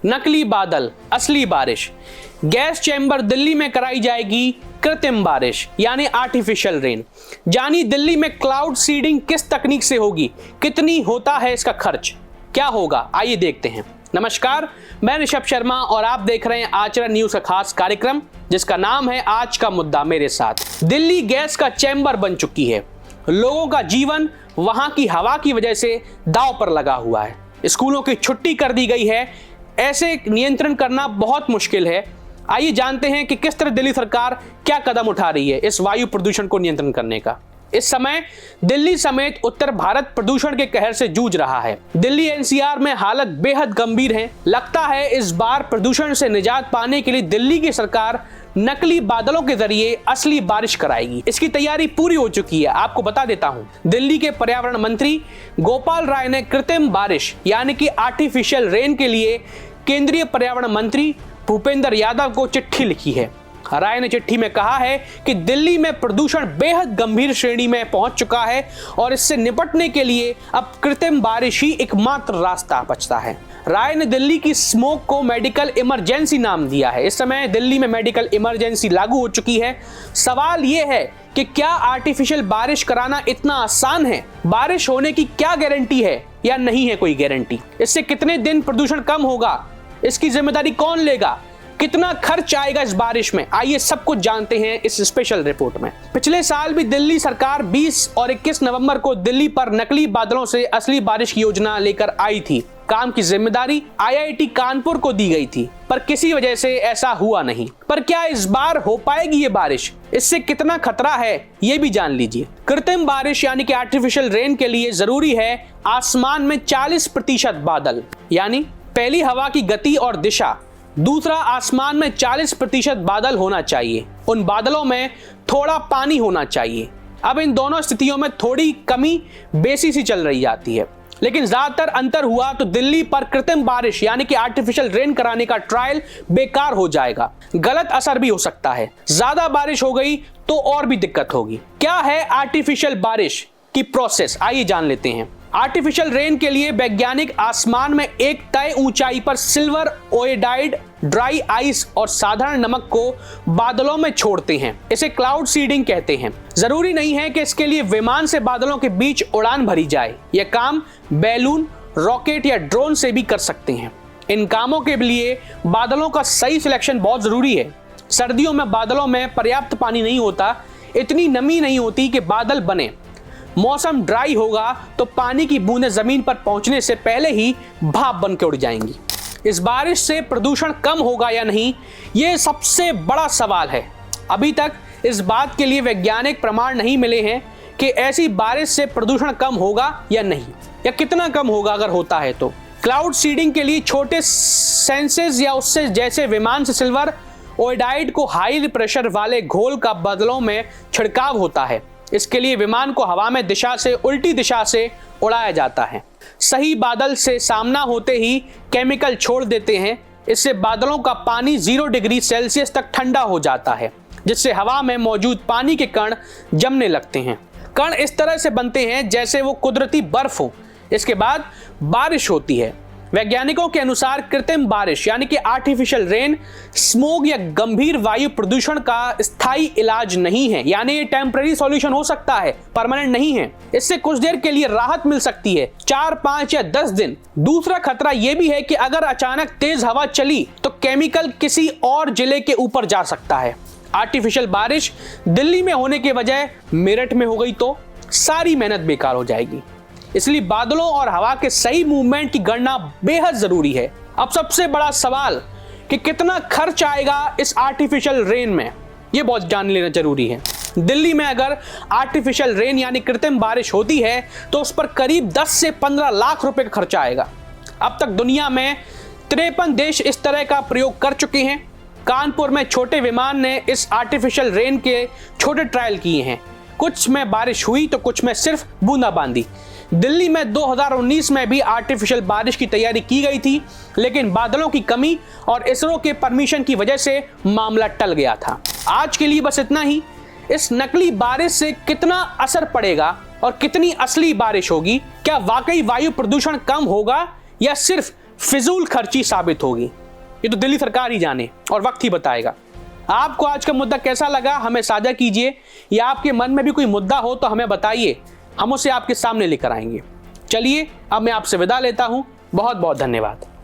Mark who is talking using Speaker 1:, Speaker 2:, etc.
Speaker 1: नकली बादल, असली बारिश। गैस चैम्बर दिल्ली में कराई जाएगी कृत्रिम बारिश यानी आर्टिफिशियल रेन। जानिए दिल्ली में क्लाउड सीडिंग किस तकनीक से होगी, कितनी होता है इसका खर्च, क्या होगा, आइए देखते हैं। नमस्कार, मैं ऋषभ शर्मा और आप देख रहे हैं आचरण न्यूज का खास कार्यक्रम जिसका नाम है आज का मुद्दा मेरे साथ। दिल्ली गैस का चैम्बर बन चुकी है। लोगों का जीवन वहां की हवा की वजह से दांव पर लगा हुआ है। स्कूलों की छुट्टी कर दी गई है। ऐसे नियंत्रण करना बहुत मुश्किल है। आइए जानते हैं कि किस तरह दिल्ली सरकार क्या कदम उठा रही है इस वायु प्रदूषण को नियंत्रण करने का। इस समय दिल्ली समेत उत्तर भारत प्रदूषण के कहर से जूझ रहा है। दिल्ली एनसीआर में हालत बेहद गंभीर है। लगता है इस बार प्रदूषण से निजात पाने के लिए दिल्ली की सरकार नकली बादलों के जरिए असली बारिश कराएगी। इसकी तैयारी पूरी हो चुकी है। आपको बता देता हूं, दिल्ली के पर्यावरण मंत्री गोपाल राय ने कृत्रिम बारिश यानी कि आर्टिफिशियल रेन के लिए केंद्रीय पर्यावरण मंत्री भूपेंद्र यादव को चिट्ठी लिखी है। राय ने चिट्ठी में कहा है कि दिल्ली में प्रदूषण बेहद गंभीर श्रेणी में पहुंच चुका है और इससे निपटने के लिए अब कृत्रिम बारिश ही एकमात्र रास्ता बचता है। राय ने दिल्ली की स्मोक को मेडिकल इमरजेंसी नाम दिया है। इस समय दिल्ली में मेडिकल इमरजेंसी लागू हो चुकी है। सवाल यह है कि क्या आर्टिफिशियल बारिश कराना इतना आसान है? बारिश होने की क्या गारंटी है या नहीं है कोई गारंटी? इससे कितने दिन प्रदूषण कम होगा? इसकी जिम्मेदारी कौन लेगा? कितना खर्च आएगा इस बारिश में? आइए सब कुछ जानते हैं इस स्पेशल रिपोर्ट में। पिछले साल भी दिल्ली सरकार 20 और 21 नवंबर को दिल्ली पर नकली बादलों से असली बारिश की योजना लेकर आई थी। काम की जिम्मेदारी आईआईटी कानपुर को दी गई थी, पर किसी वजह से ऐसा हुआ नहीं। पर क्या इस बार हो पाएगी ये बारिश? इससे कितना खतरा है ये भी जान लीजिए। कृत्रिम बारिश यानी कि आर्टिफिशियल रेन के लिए जरूरी है आसमान में 40% बादल, यानी पहली हवा की गति और दिशा, दूसरा आसमान में 40% बादल होना चाहिए। उन बादलों में थोड़ा पानी होना चाहिए। अब इन दोनों स्थितियों में थोड़ी कमी बेसी सी चल रही जाती है, लेकिन ज्यादातर अंतर हुआ तो दिल्ली पर कृत्रिम बारिश यानी कि आर्टिफिशियल रेन कराने का ट्रायल बेकार हो जाएगा। गलत असर भी हो सकता है। ज्यादा बारिश हो गई तो और भी दिक्कत होगी। क्या है आर्टिफिशियल बारिश की प्रोसेस, आइए जान लेते हैं। आर्टिफिशियल रेन के लिए वैज्ञानिक आसमान में एक तय ऊंचाई पर सिल्वर ओएडाइड, ड्राई आइस और साधारण नमक को बादलों में छोड़ते हैं। इसे क्लाउड सीडिंग कहते हैं। जरूरी नहीं है कि इसके लिए विमान से बादलों के बीच उड़ान भरी जाए। यह काम बैलून, रॉकेट या ड्रोन से भी कर सकते हैं। इन कामों के लिए बादलों का सही सिलेक्शन बहुत जरूरी है। सर्दियों में बादलों में पर्याप्त पानी नहीं होता, इतनी नमी नहीं होती कि बादल बने। मौसम ड्राई होगा तो पानी की बूंदें जमीन पर पहुंचने से पहले ही भाप बन के उड़ जाएंगी। इस बारिश से प्रदूषण कम होगा या नहीं, ये सबसे बड़ा सवाल है। अभी तक इस बात के लिए वैज्ञानिक प्रमाण नहीं मिले हैं कि ऐसी बारिश से प्रदूषण कम होगा या नहीं, या कितना कम होगा अगर होता है तो। क्लाउड सीडिंग के लिए छोटे सेंसेस या उससे जैसे विमान से सिल्वर ओएडाइड को हाई प्रेशर वाले घोल का बादलों में छिड़काव होता है। इसके लिए विमान को हवा में दिशा से उल्टी दिशा से उड़ाया जाता है। सही बादल से सामना होते ही केमिकल छोड़ देते हैं। इससे बादलों का पानी 0 डिग्री सेल्सियस तक ठंडा हो जाता है, जिससे हवा में मौजूद पानी के कण जमने लगते हैं। कण इस तरह से बनते हैं जैसे वो कुदरती बर्फ हो। इसके बाद बारिश होती है। वैज्ञानिकों के अनुसार कृत्रिम बारिश यानी कि आर्टिफिशियल रेन स्मोग या गंभीर वायु प्रदूषण का स्थायी इलाज नहीं है, यानी ये टेम्पररी सॉल्यूशन हो सकता है, परमानेंट नहीं है। इससे कुछ देर के लिए राहत मिल सकती है, 4, 5 या 10 दिन। दूसरा खतरा यह भी है कि अगर अचानक तेज हवा चली तो केमिकल किसी और जिले के ऊपर जा सकता है। आर्टिफिशियल बारिश दिल्ली में होने के बजाय मेरठ में हो गई तो सारी मेहनत बेकार हो जाएगी। इसलिए बादलों और हवा के सही मूवमेंट की गणना बेहद जरूरी है। अब सबसे बड़ा सवाल कि कितना खर्च आएगा इस आर्टिफिशियल रेन में, यह बहुत जान लेना जरूरी है। दिल्ली में अगर आर्टिफिशियल रेन यानी कृत्रिम बारिश होती है तो उस पर करीब 10 से 15 लाख रुपए का खर्चा आएगा। अब तक दुनिया में 53 देश इस तरह का प्रयोग कर चुके हैं। कानपुर में छोटे विमान ने इस आर्टिफिशियल रेन के छोटे ट्रायल किए हैं। कुछ में बारिश हुई तो कुछ में सिर्फ बूंदाबांदी। दिल्ली में 2019 में भी आर्टिफिशियल बारिश की तैयारी की गई थी, लेकिन बादलों की कमी और इसरो के परमिशन की वजह से मामला टल गया था। आज के लिए बस इतना ही। इस नकली बारिश से कितना असर पड़ेगा और कितनी असली बारिश होगी? क्या वाकई वायु प्रदूषण कम होगा या सिर्फ फिजूल खर्ची साबित होगी? ये तो दिल्ली सरकार ही जाने और वक्त ही बताएगा। आपको आज का मुद्दा कैसा लगा हमें साझा कीजिए, या आपके मन में भी कोई मुद्दा हो तो हमें बताइए, हम उसे आपके सामने लेकर आएंगे। चलिए अब मैं आपसे विदा लेता हूं, बहुत बहुत धन्यवाद।